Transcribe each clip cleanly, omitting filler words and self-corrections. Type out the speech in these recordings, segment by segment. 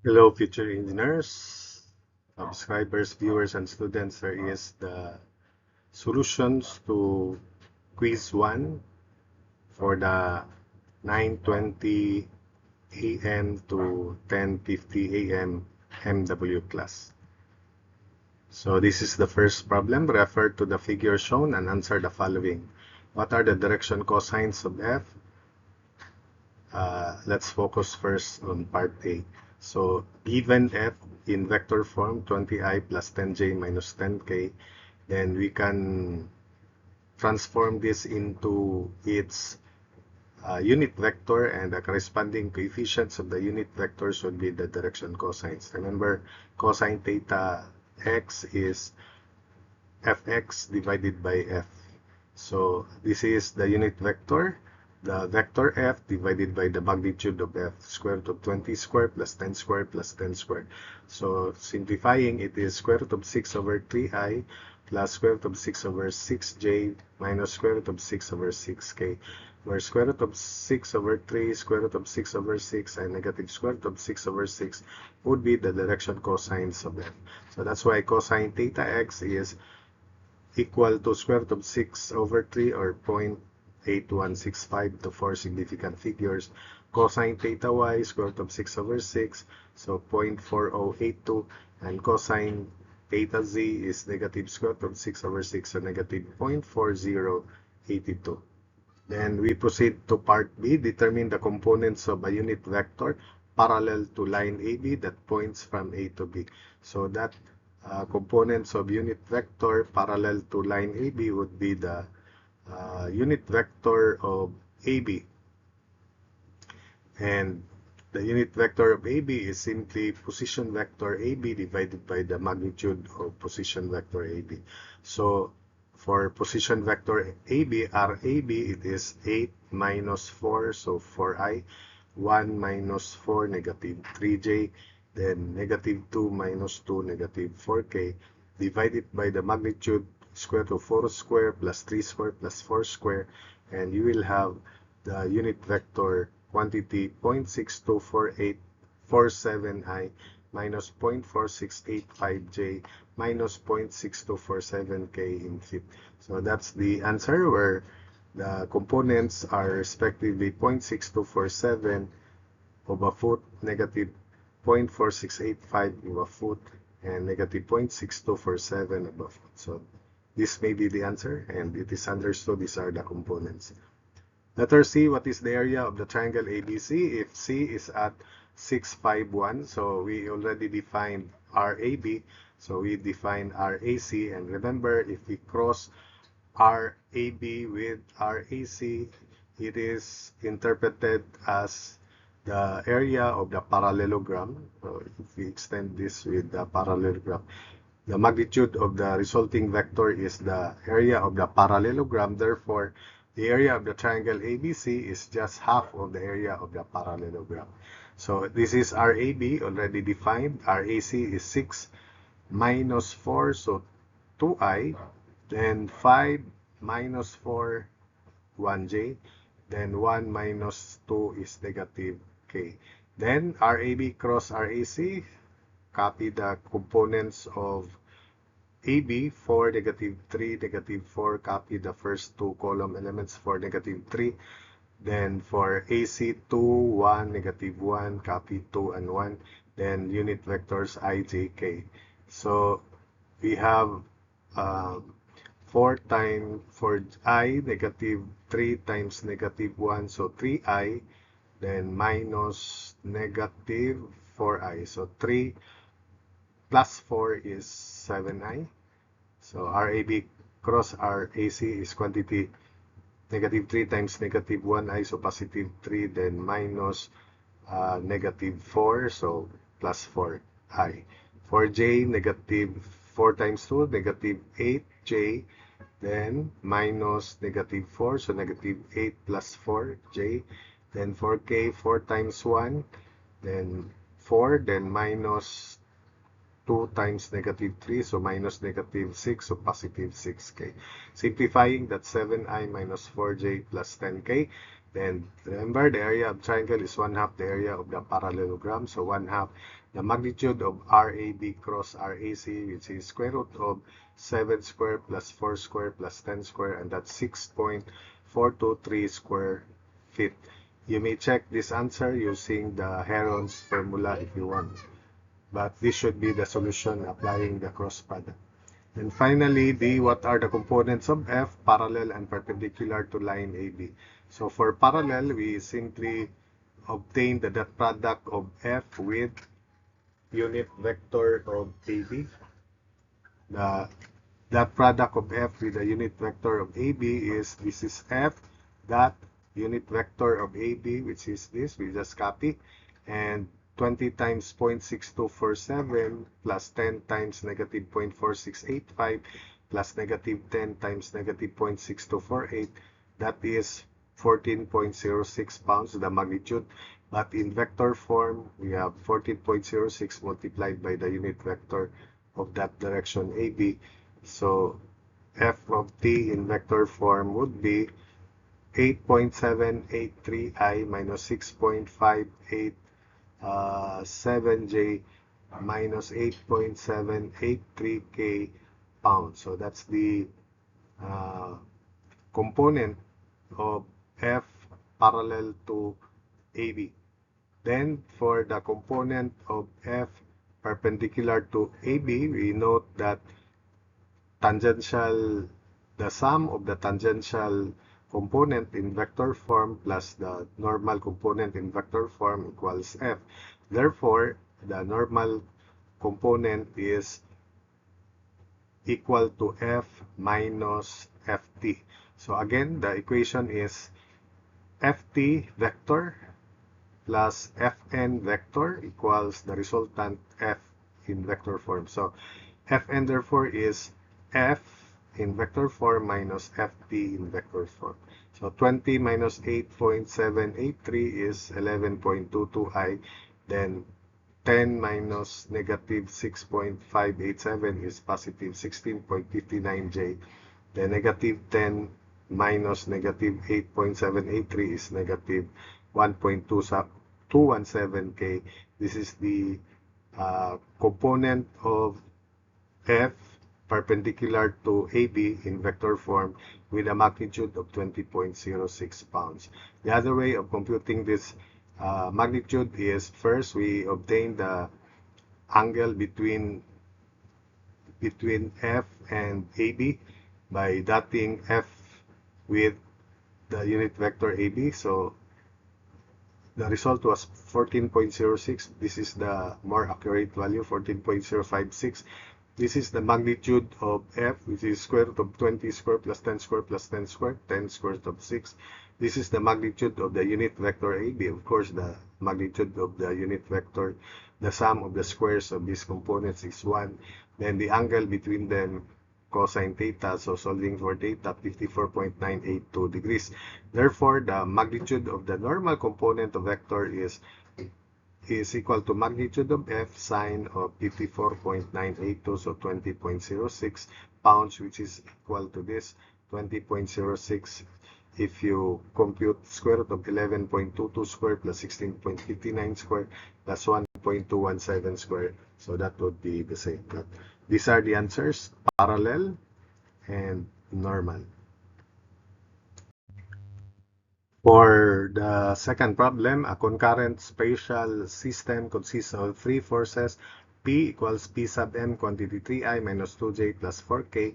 Hello, future engineers, subscribers, viewers, and students. There is the solutions to quiz 1 for the 9:20 a.m. to 10:50 a.m. MW class. So this is the first problem. Refer to the figure shown and answer the following. What are the direction cosines of f? Let's focus first on part A. So given f in vector form 20i plus 10j minus 10k, then we can transform this into its unit vector, and the corresponding coefficients of the unit vectors would be the direction cosines. Remember, cosine theta x is fx divided by f. So this is the unit vector, the vector f divided by the magnitude of f, square root of 20 squared plus 10 squared plus 10 squared. So simplifying, it is square root of 6 over 3i plus square root of 6 over 6j minus square root of 6 over 6k, where square root of 6 over 3, square root of 6 over 6, and negative square root of 6 over 6 would be the direction cosines of f. So that's why cosine theta x is equal to square root of 6 over 3, or 0.8165 to 4 significant figures. Cosine theta y, square root of 6 over 6, so 0.4082. And cosine theta z is negative square root of 6 over 6, so negative 0.4082. Then we proceed to part B. Determine the components of a unit vector parallel to line AB that points from A to B. So that components of unit vector parallel to line AB would be the unit vector of AB. And the unit vector of AB is simply position vector AB divided by the magnitude of position vector AB. So for position vector AB, RAB, it is 8 minus 4, so 4i, 1 minus 4, negative 3j, then negative 2 minus 2, negative 4k, divided by the magnitude square root of 4 square plus 3 square plus 4 square, and you will have the unit vector quantity 0.624847i minus 0.4685j minus 0.6247k in feet. So that's the answer, where the components are respectively 0.6247 of a foot, negative 0.4685 of a foot, and negative 0.6247 of a foot. So this may be the answer, and it is understood these are the components. Letter C, what is the area of the triangle ABC? If C is at 651, so we already defined RAB, so we define RAC, and remember, if we cross RAB with RAC, it is interpreted as the area of the parallelogram. So if we extend this with the parallelogram, the magnitude of the resulting vector is the area of the parallelogram. Therefore, the area of the triangle ABC is just half of the area of the parallelogram. So this is RAB, already defined. RAC is 6 minus 4, so 2i. Then 5 minus 4, 1j. Then 1 minus 2 is negative k. Then RAB cross RAC, copy the components of AB, 4, negative 3, negative 4, copy the first two column elements for negative 3. Then for AC, 2, 1, negative 1, copy 2 and 1. Then unit vectors I, J, K. So we have 4 times, for I, negative 3 times negative 1, so 3i. Then minus negative 4i. So 3 plus 4 is 7i. So RAB cross RAC is quantity negative 3 times negative 1i, so positive 3, then minus negative 4, so plus 4i. For J, negative 4 times 2, negative 8j, then minus negative 4, so negative 8 plus 4j. Then for K, 4 times 1, then 4, then minus 2 times negative 3, so minus negative 6, so positive 6k. Simplifying, that's 7i minus 4j plus 10k. Then remember, the area of triangle is 1/2 the area of the parallelogram. So 1/2 the magnitude of RAB cross RAC, which is square root of 7 square plus 4 square plus 10 square, and that's 6.423 square feet. You may check this answer using the Heron's formula if you want. But this should be the solution applying the cross product. And finally, D, what are the components of F parallel and perpendicular to line AB? So for parallel, we simply obtain the dot product of F with unit vector of AB. The dot product of F with the unit vector of AB is, this is F dot unit vector of AB, which is this, we just copy, and 20 times 0.6247 plus 10 times negative 0.4685 plus negative 10 times negative 0.6248, that is 14.06 pounds, the magnitude. But in vector form, we have 14.06 multiplied by the unit vector of that direction AB. So f of t in vector form would be 8.783i minus 6.587j minus 8.783k pounds. So that's the component of F parallel to AB. Then for the component of F perpendicular to AB, we note that tangential, the sum of the tangential component in vector form plus the normal component in vector form equals F. Therefore, the normal component is equal to F minus Ft. So again, the equation is Ft vector plus Fn vector equals the resultant F in vector form. So Fn therefore is F in vector form minus Ft in vector form. So 20 minus 8.783 is 11.22i. Then 10 minus negative 6.587 is positive 16.59j. Then negative 10 minus negative 8.783 is negative 1.217k. This is the component of F perpendicular to AB in vector form with a magnitude of 20.06 pounds. The other way of computing this magnitude is, first we obtain the angle between F and AB by dotting F with the unit vector AB. So the result was 14.06. This is the more accurate value, 14.056. This is the magnitude of F, which is square root of 20 square plus 10 square plus 10 square, 10 square root of 6. This is the magnitude of the unit vector AB. Of course, the magnitude of the unit vector, the sum of the squares of these components is 1. Then the angle between them, cosine theta, so solving for theta, 54.982 degrees. Therefore, the magnitude of the normal component of vector is equal to magnitude of F sine of 54.982, so 20.06 pounds, which is equal to this 20.06. If you compute square root of 11.22 square plus 16.59 square plus 1.217 square, so that would be the same. But these are the answers, parallel and normal. For the second problem, a concurrent spatial system consists of three forces. P equals P sub m quantity 3i minus 2j plus 4k.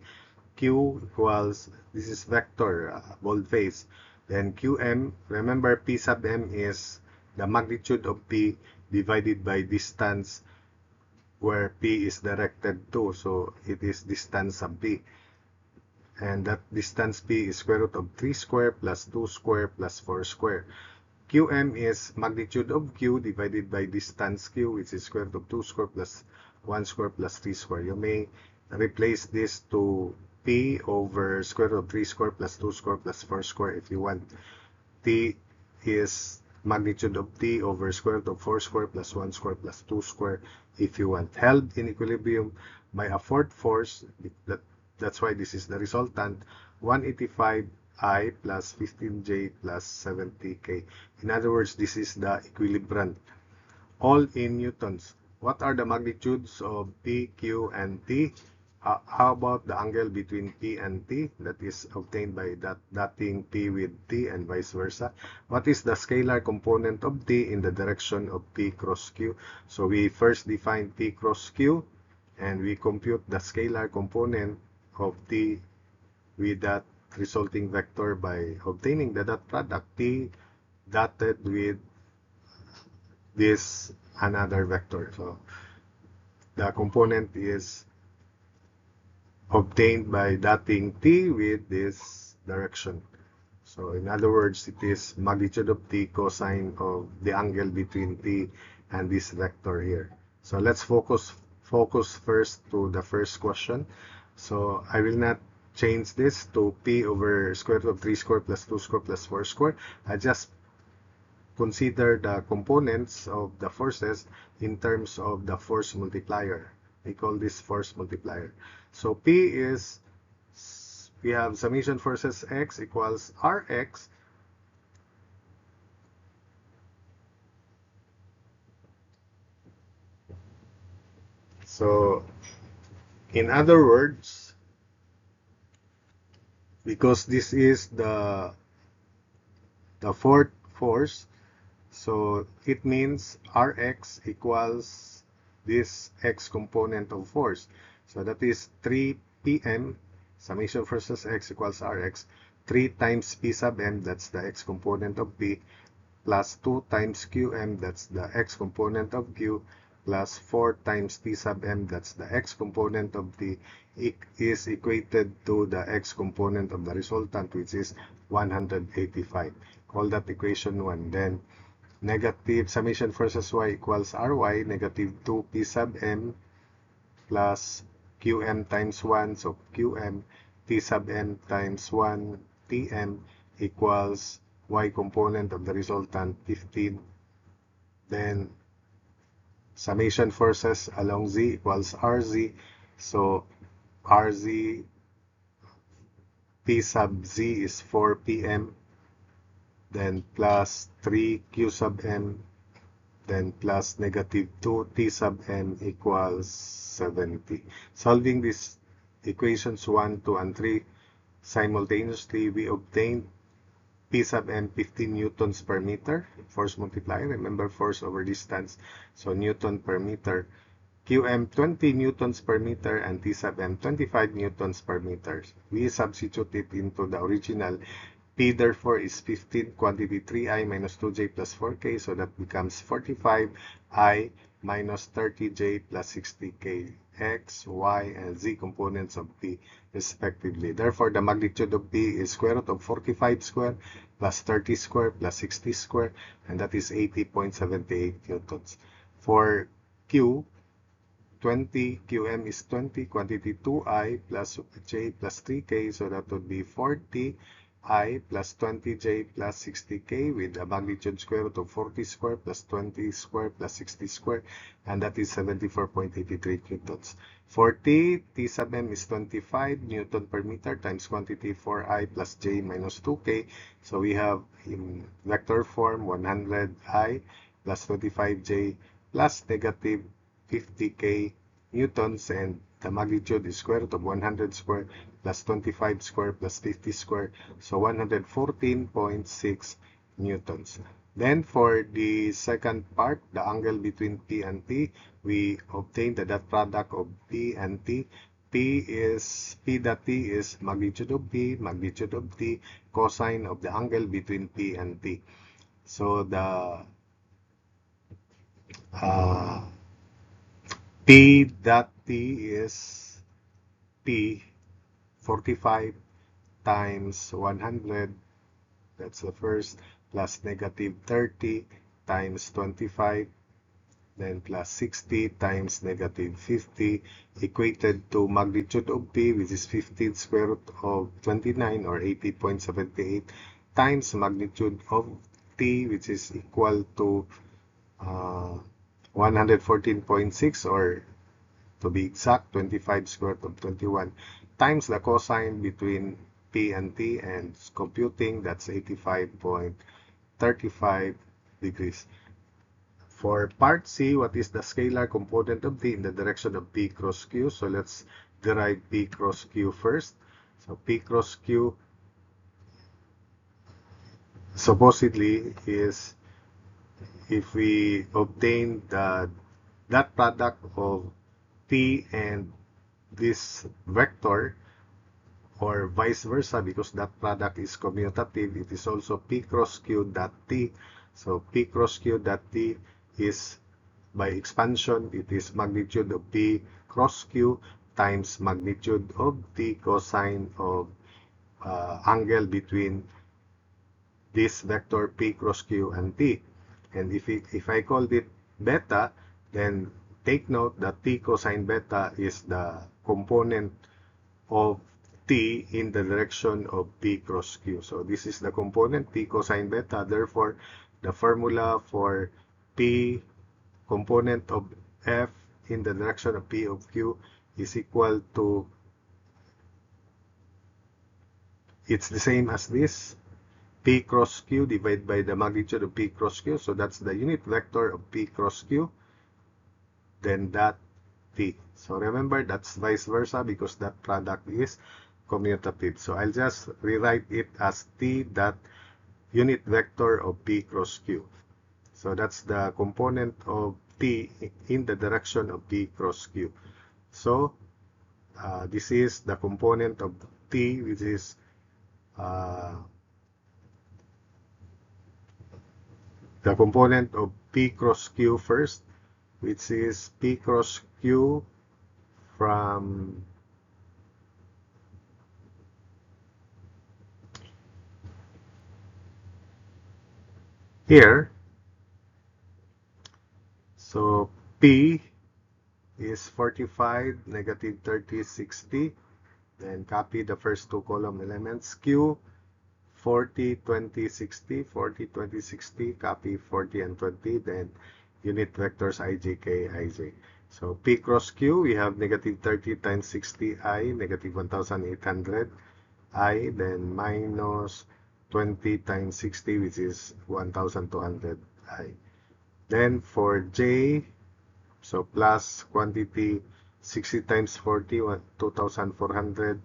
Q equals, this is vector, boldface. Then Qm, remember P sub m is the magnitude of P divided by distance where P is directed to. So it is distance sub P. And that distance P is square root of 3 square plus 2 square plus 4 square. Qm is magnitude of Q divided by distance Q, which is square root of 2 square plus 1 square plus 3 square. You may replace this to P over square root of 3 square plus 2 square plus 4 square if you want. T is magnitude of T over square root of 4 square plus 1 square plus 2 square if you want. Held in equilibrium by a fourth force, that's why this is the resultant, 185 I plus 15J plus 70K. In other words, this is the equilibrant. All in newtons. What are the magnitudes of P, Q, and T? How about the angle between P and T that is obtained by dotting P with T and vice versa? What is the scalar component of T in the direction of P cross Q? So we first define P cross Q and we compute the scalar component of T with that resulting vector by obtaining the dot product T dotted with this another vector. So the component is obtained by dotting T with this direction. So in other words, it is magnitude of T cosine of the angle between T and this vector here. So let's focus first to the first question. So I will not change this to P over square root of 3 square plus 2 square plus 4 square. I just consider the components of the forces in terms of the force multiplier. We call this force multiplier. So P is, we have summation forces X equals Rx so in other words, because this is the fourth force, so it means Rx equals this X component of force. So that is 3 PM, summation forces X equals Rx, 3 times P sub M, that's the X component of P, plus 2 times QM, that's the X component of Q, plus 4 times T sub M, that's the X component of T, is equated to the X component of the resultant, which is 185. Call that equation 1. Then negative summation forces Y equals Ry, negative 2 P sub M plus Qm times 1, so Qm, T sub M times 1 Tm equals Y component of the resultant 15. Then summation forces along Z equals Rz, so Rz P sub Z is 4 Pm, then plus 3 Q sub M, then plus negative 2 T sub M equals 70. Solving these equations 1, 2, and 3 simultaneously, we obtain P sub M 15 newtons per meter, force multiplier, remember force over distance, so Newton per meter, Qm 20 newtons per meter, and T sub M 25 newtons per meter. We substitute it into the original. P therefore is 15, quantity 3i minus 2j plus 4k, so that becomes 45i minus 30j plus 60k, x, y, and z components of P respectively. Therefore, the magnitude of P is square root of 45 square plus 30 square plus 60 square, and that is 80.78 newtons. For Q, 20, Qm is 20, quantity 2i plus j plus 3k, so that would be 40 I plus 20j plus 60k with a magnitude square root of 40 square plus 20 square plus 60 square, and that is 74.83 newtons. For T sub M is 25 Newton per meter times quantity 4i plus j minus 2k. So we have in vector form 100i plus 25j plus negative 50k newtons, and the magnitude is square root of 100 square plus 25 square plus 50 square, so 114.6 newtons. Then for the second part, the angle between P and T, we obtain the dot product of P and T. P dot T is magnitude of P, magnitude of T, cosine of the angle between P and T. So the P dot T is P 45 times 100, that's the first, plus negative 30 times 25, then plus 60 times negative 50, equated to magnitude of P, which is 15 square root of 29 or 80.78 times magnitude of T, which is equal to 114.6, or to be exact, 25 square root of 21, times the cosine between P P and T, and computing, that's 85.35 degrees. For part C, what is the scalar component of T in the direction of P cross Q? So let's derive P cross Q first. So P cross Q supposedly is, if we obtain the dot product of T and this vector, or vice versa, because that product is commutative, it is also P cross Q dot T. So P cross Q dot T is, by expansion, it is magnitude of P cross Q times magnitude of T cosine of angle between this vector P cross Q and T. And if I called it beta, then take note that T cosine beta is the component of T in the direction of P cross Q. So this is the component T cosine beta. Therefore, the formula for P component of F in the direction of P of Q is equal to, it's the same as this, P cross Q divided by the magnitude of P cross Q. So that's the unit vector of P cross Q, then that T. So remember, that's vice versa because that product is commutative. So I'll just rewrite it as T dot unit vector of P cross Q. So that's the component of T in the direction of P cross Q. So this is the component of T, which is the component of P cross Q first, which is P cross Q from here. So P is 45, negative 30, 60. Then copy the first two column elements. Q, 40, 20, 60, 40, 20, 60, copy 40 and 20, then unit vectors ij, k, ij. So P cross Q, we have negative 30 times 60 I, negative 1,800 I, then minus 20 times 60, which is 1,200 I. Then for J, so plus quantity 60 times 40, 2,400,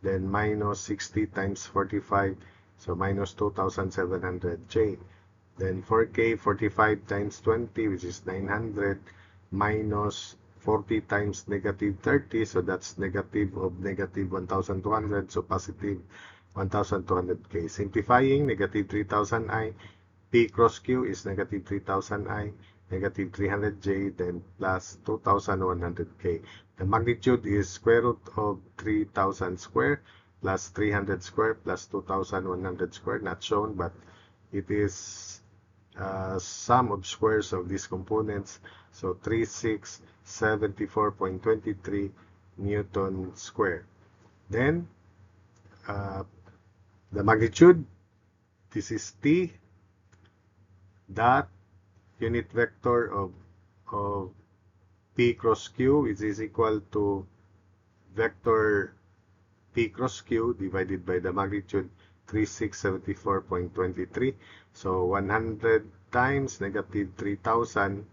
then minus 60 times 45, so minus 2,700 J. Then for K, 45 times 20, which is 900, minus 40 times negative 30, so that's negative of negative 1,200, so positive 1,200 K. Simplifying, negative 3,000 I, P cross Q is negative 3,000 I, negative 300 J, then plus 2,100 K. The magnitude is square root of 3,000 square plus 300 square plus 2,100 square, not shown, but it is sum of squares of these components. So 3674.23 Newton square. Then the magnitude, this is T dot unit vector of P cross Q, which is equal to vector P cross Q divided by the magnitude 3674.23. So 100 times negative 3,000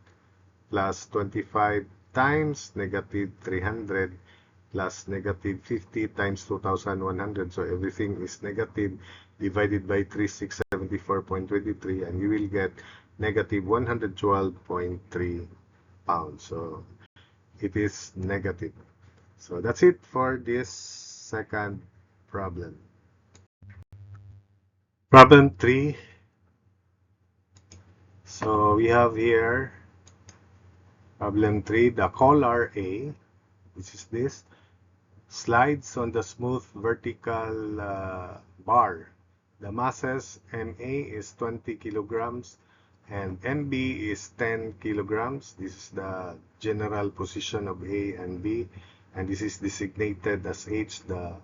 plus 25 times negative 300 plus negative 50 times 2,100. So everything is negative, divided by 3674.23, and you will get negative 112.3 pounds. So it is negative. So that's it for this second problem. Problem 3. So we have here problem 3, the collar A, which is this, slides on the smooth vertical bar. The masses MA is 20 kilograms and MB is 10 kilograms. This is the general position of A and B, and this is designated as H, the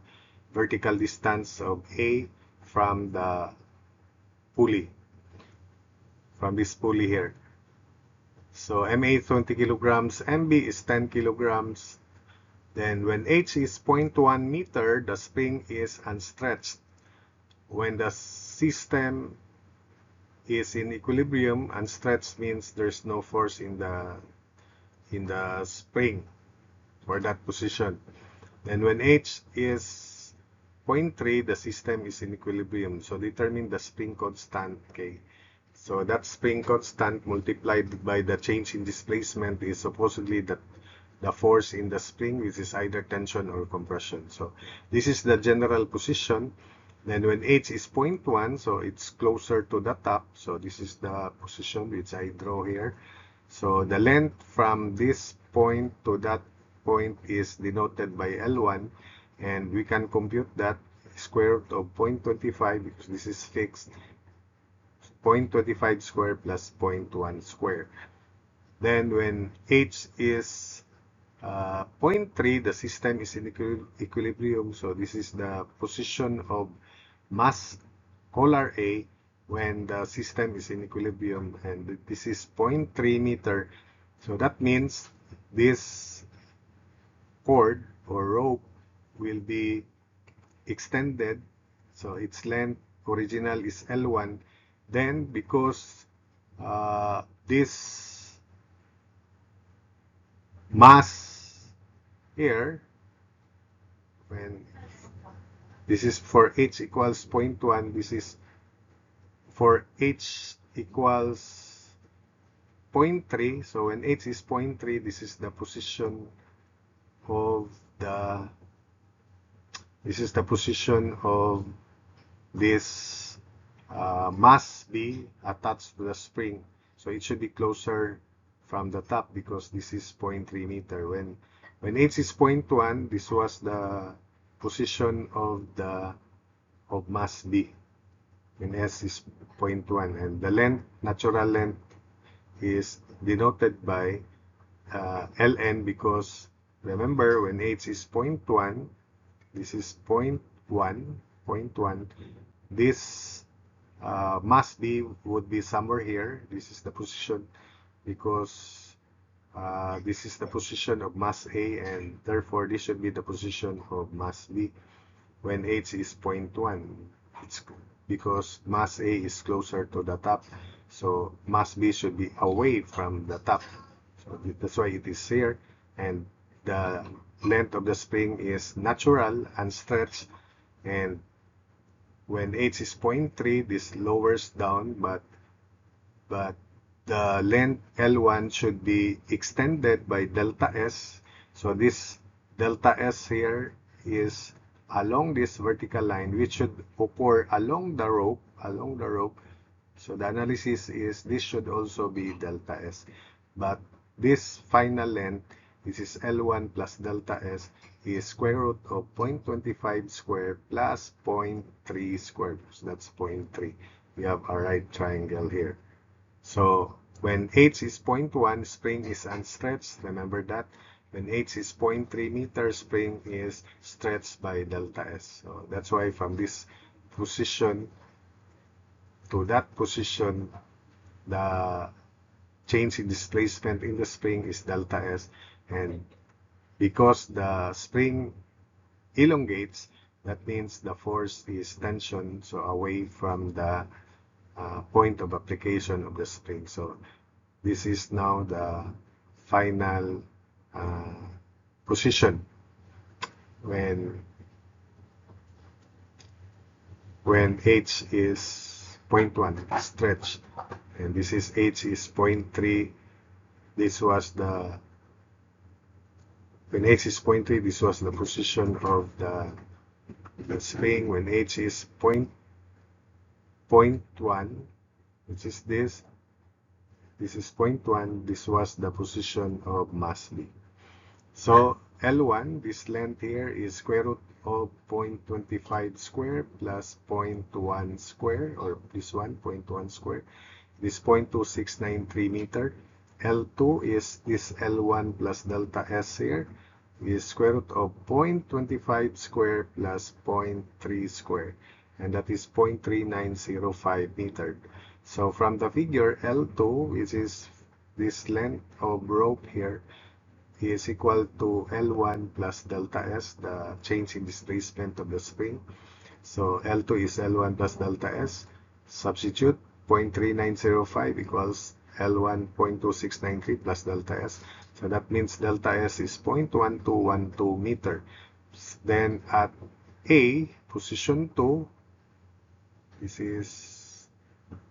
vertical distance of A from the pulley, from this pulley here. So MA is 20 kilograms, MB is 10 kilograms. Then when h is 0.1 meter, the spring is unstretched. When the system is in equilibrium, unstretched means there's no force in the spring for that position. Then when h is 0.3, the system is in equilibrium. So determine the spring constant, K. So that spring constant multiplied by the change in displacement is supposedly the force in the spring, which is either tension or compression. So this is the general position. Then when h is 0.1, so it's closer to the top. So this is the position which I draw here. So the length from this point to that point is denoted by L1, and we can compute that square root of 0.25 because this is fixed. 0.25 square plus 0.1 square. Then when h is 0.3, the system is in equilibrium. So this is the position of mass polar A when the system is in equilibrium, and this is 0.3 meter. So that means this cord or rope will be extended. So its length original is L1. Then because this mass here, when this is for h equals 0.1, this is for h equals 0.3. So when h is 0.3, this is the position of this mass B attached to the spring. So it should be closer from the top because this is 0.3 meter. When h is 0.1, this was the position of mass B when s is 0.1, and the length, natural length, is denoted by Ln because remember when h is 0.1, this is 0.1, this mass B would be somewhere here. This is the position because this is the position of mass A, and therefore this should be the position of mass B when h is 0.1. It's because mass A is closer to the top, so mass B should be away from the top. So that's why it is here, and the length of the spring is natural, unstretched, and when h is 0.3, this lowers down, but the length L1 should be extended by delta S. So this delta S here is along this vertical line, which should occur along the rope. So the analysis is this should also be delta S. But this final length, this is L1 plus delta S, is square root of 0.25 square plus 0.3 square. So that's 0.3. We have a right triangle here. So when h is 0.1, spring is unstretched. Remember that. When h is 0.3 meter, spring is stretched by delta S. So that's why from this position to that position, the change in displacement in the spring is delta S. And because the spring elongates, that means the force is tension, so away from the point of application of the spring. So this is now the final position when h is 0.1 stretch, and this is h is 0.3. This was the when h is 0.3, this was the position of the spring. When h is 0.1, which is this is 0.1, this was the position of mass B. So L1, this length here, is square root of 0.25 square plus 0.1 square, or this one, 0.1 square. This 0.2693 meter. L2 is this L1 plus delta S here, is square root of 0.25 square plus 0.3 square, and that is 0.3905 meter. So from the figure, L2, which is this length of rope here, is equal to L1 plus delta S, the change in displacement of the spring. So L2 is L1 plus delta S. Substitute 0.3905 equals L1 0.2693 plus delta S. So that means delta S is 0.1212 meter. Then at A, position 2, this is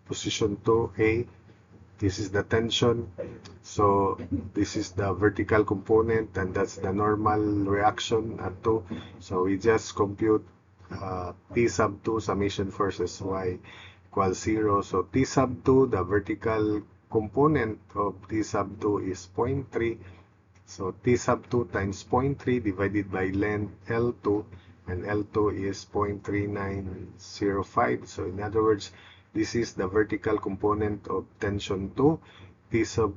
position 2A, this is the tension. So this is the vertical component, and that's the normal reaction at 2. So we just compute T sub 2 summation forces Y equals 0. So T sub 2, the vertical component of T sub 2 is 0.3. So T sub 2 times 0.3 divided by length L2, and L2 is 0.3905. So in other words, this is the vertical component of tension 2. T sub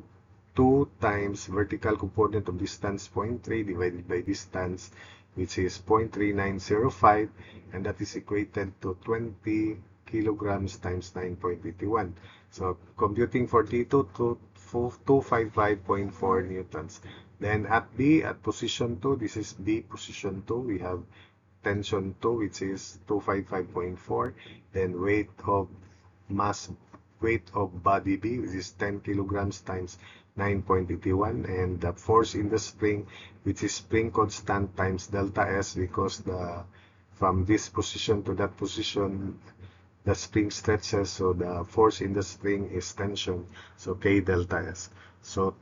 2 times vertical component of distance 0.3 divided by distance, which is 0.3905, and that is equated to 20 kilograms times 9.81. So computing for T2 to 255.4 newtons. Then at B, at position 2, this is B position 2, we have tension 2, which is 255.4. Then weight of body B, which is 10 kilograms times 9.81, and the force in the spring, which is spring constant times delta S, because from this position to that position the spring stretches, so the force in the spring is tension, so K delta S. So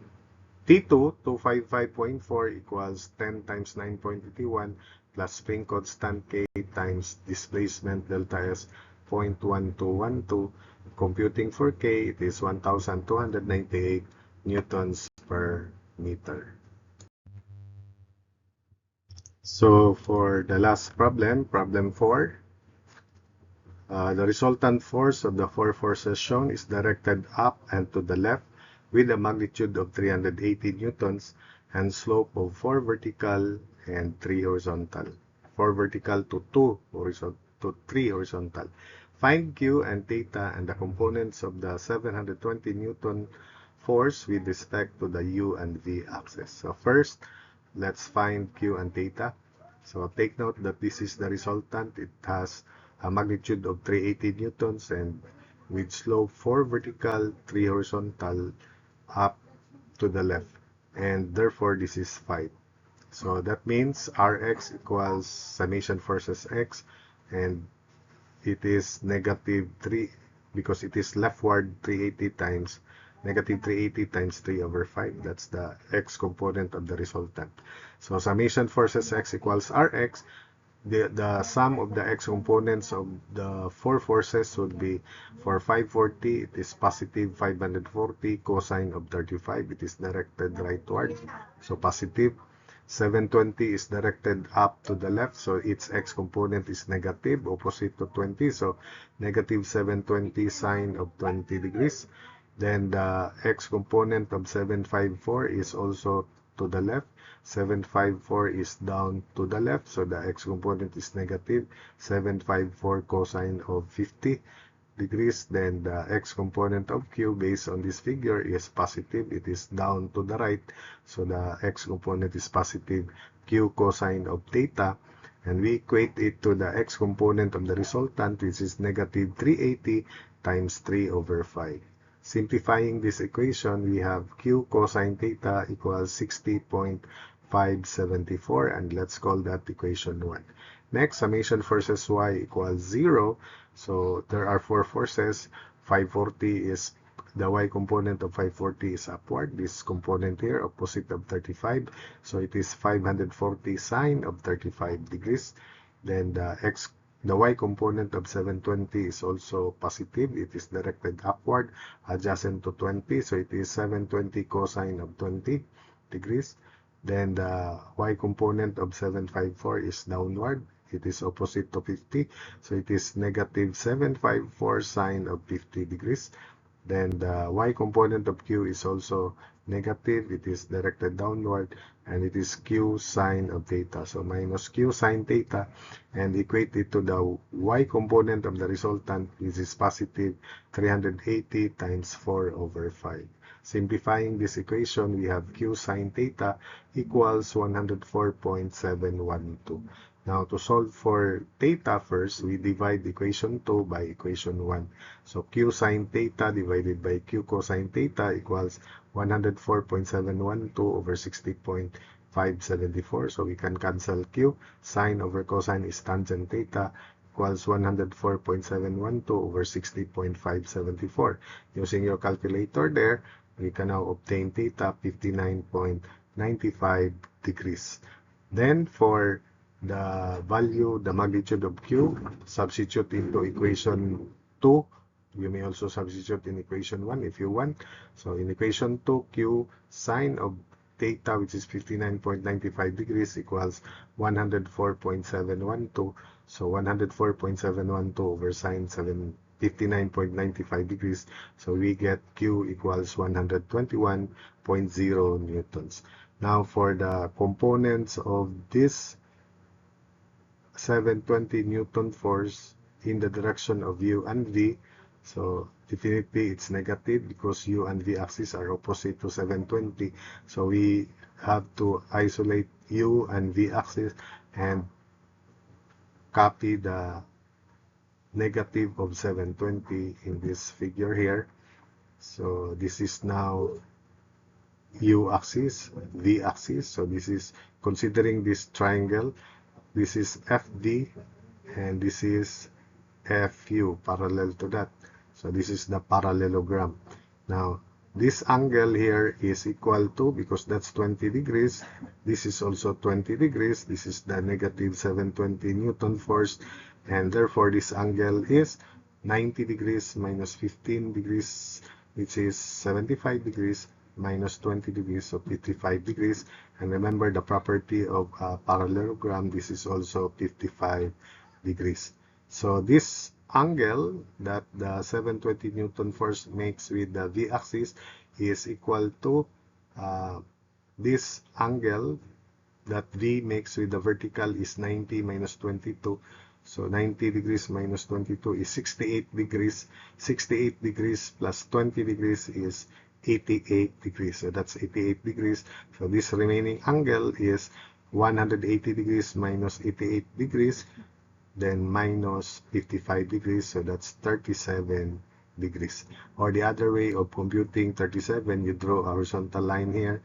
T2, 255.4 equals 10 times 9.81 plus spring constant K times displacement delta S, 0.1212. Computing for K, it is 1,298 newtons per meter. So for the last problem, problem 4, the resultant force of the 4 forces shown is directed up and to the left with a magnitude of 380 newtons and slope of 4 vertical and 3 horizontal. 4 vertical to 2 horizontal to 3 horizontal. Find Q and theta and the components of the 720 Newton force with respect to the U and V axis. So first, let's find Q and theta. So take note that this is the resultant. It has a magnitude of 380 newtons and with slope 4 vertical, 3 horizontal up to the left. And therefore, this is 5. So that means Rx equals summation forces X, and it is negative 3 because it is leftward 380 times negative 380 times 3 over 5. That's the X component of the resultant. So summation forces X equals Rx. The sum of the X components of the 4 forces would be, for 540, it is positive 540 cosine of 35. It is directed rightward, so positive. 720 is directed up to the left, so its X component is negative, opposite to 20, so negative 720 sine of 20 degrees. Then the X component of 754 is also to the left. 754 is down to the left, so the X component is negative 754 cosine of 50 degrees. Then the X component of Q, based on this figure, is positive. It is down to the right, so the X component is positive Q cosine of theta, and we equate it to the X component of the resultant, which is negative 380 times 3 over 5. Simplifying this equation, we have Q cosine theta equals 60.574, and let's call that equation 1. Next, summation forces Y equals 0. So there are 4 forces. 540 is, the Y component of 540 is upward. This component here, opposite of 35. So it is 540 sine of 35 degrees. Then the Y component of 720 is also positive. It is directed upward, adjacent to 20. So it is 720 cosine of 20 degrees. Then the Y component of 754 is downward. It is opposite to 50. So it is negative 754 sine of 50 degrees. Then the Y component of Q is also negative. It is directed downward, and it is Q sine of theta. So minus Q sine theta, and equate it to the Y component of the resultant, which is positive 380 times 4 over 5. Simplifying this equation, we have q sine theta equals 104.712. Now, to solve for theta first, we divide equation 2 by equation 1. So, q sine theta divided by q cosine theta equals 104.712 over 60.574. So, we can cancel q. Sine over cosine is tangent theta equals 104.712 over 60.574. Using your calculator there, we can now obtain theta 59.95 degrees. Then, for the value, the magnitude of q, substitute into equation 2. You may also substitute in equation 1 if you want. So in equation 2, q sine of theta, which is 59.95 degrees, equals 104.712. So 104.712 over sine 59.95 degrees. So we get q equals 121.0 newtons. Now for the components of this 720 Newton force in the direction of u and v. So definitely it's negative because u and v axis are opposite to 720. So we have to isolate u and v axis and copy the negative of 720 in this figure here. So this is now u axis, v axis. So this is considering this triangle. This is FD and this is FU parallel to that. So this is the parallelogram. Now this angle here is equal to, because that's 20 degrees, this is also 20 degrees. This is the negative 720 Newton force, and therefore this angle is 90 degrees minus 15 degrees, which is 75 degrees, minus 20 degrees, so 55 degrees. And remember the property of a parallelogram, this is also 55 degrees. So this angle that the 720 Newton force makes with the v-axis is equal to this angle that v makes with the vertical is 90 minus 22. So 90 degrees minus 22 is 68 degrees. 68 degrees plus 20 degrees is 88 degrees. So that's 88 degrees. So this remaining angle is 180 degrees minus 88 degrees, then minus 55 degrees. So that's 37 degrees. Or the other way of computing 37, you draw a horizontal line here.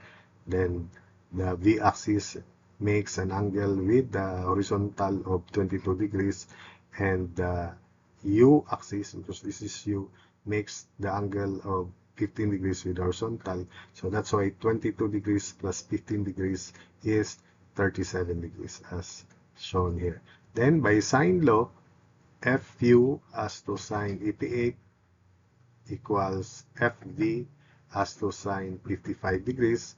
Then the v-axis makes an angle with the horizontal of 22 degrees. And the u-axis, because this is u, makes the angle of 15 degrees with horizontal. So that's why 22 degrees plus 15 degrees is 37 degrees as shown here. Then by sine law, FU as to sine 88 equals FV as to sine 55 degrees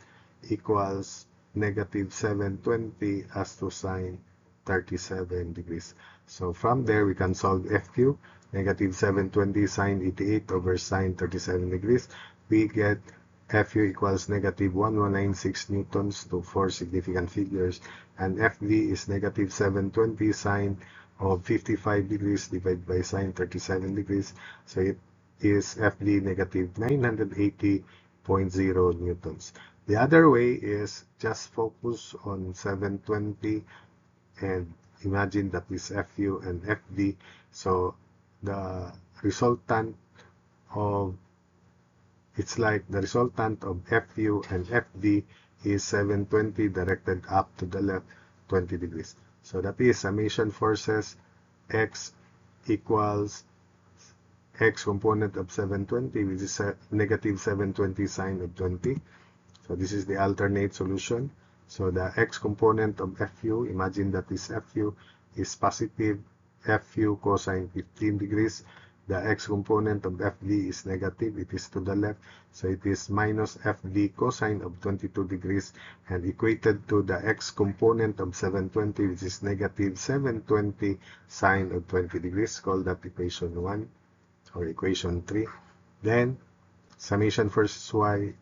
equals negative 720 as to sine 37 degrees. So from there we can solve FQ. Negative 720 sine 88 over sine 37 degrees. We get FU equals negative 1196 newtons to 4 significant figures. And FV is negative 720 sine of 55 degrees divided by sine 37 degrees. So it is FV negative 980.0 newtons. The other way is just focus on 720 and imagine that is FU and FV. So the resultant of, it's like the resultant of FU and FV is 720 directed up to the left 20 degrees. So that is summation forces X equals X component of 720, which is negative 720 sine of 20. So this is the alternate solution. So the X component of FU, imagine that this FU is positive FU cosine 15 degrees. The X component of FV is negative, it is to the left. So it is minus FV cosine of 22 degrees and equated to the X component of 720, which is negative 720 sine of 20 degrees. Call that equation 1 or equation 3. Then summation versus Y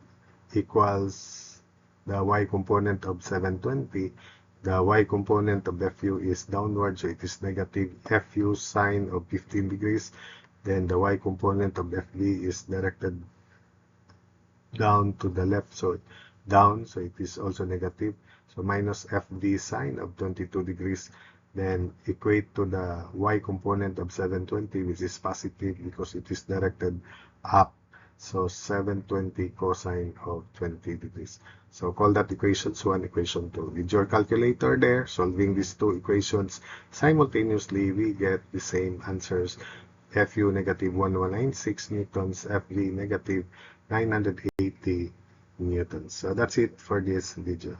equals the Y component of 720. The Y component of FU is downward, so it is negative FU sine of 15 degrees. Then the Y component of FV is directed down to the left, so down, so it is also negative. So minus FD sine of 22 degrees, then equate to the y component of 720, which is positive because it is directed up. So 720 cosine of 20 degrees. So call that equations 1, equation 2. With your calculator there, solving these two equations simultaneously, we get the same answers. Fu negative 1196 newtons, Fv negative 980 newtons. So that's it for this video.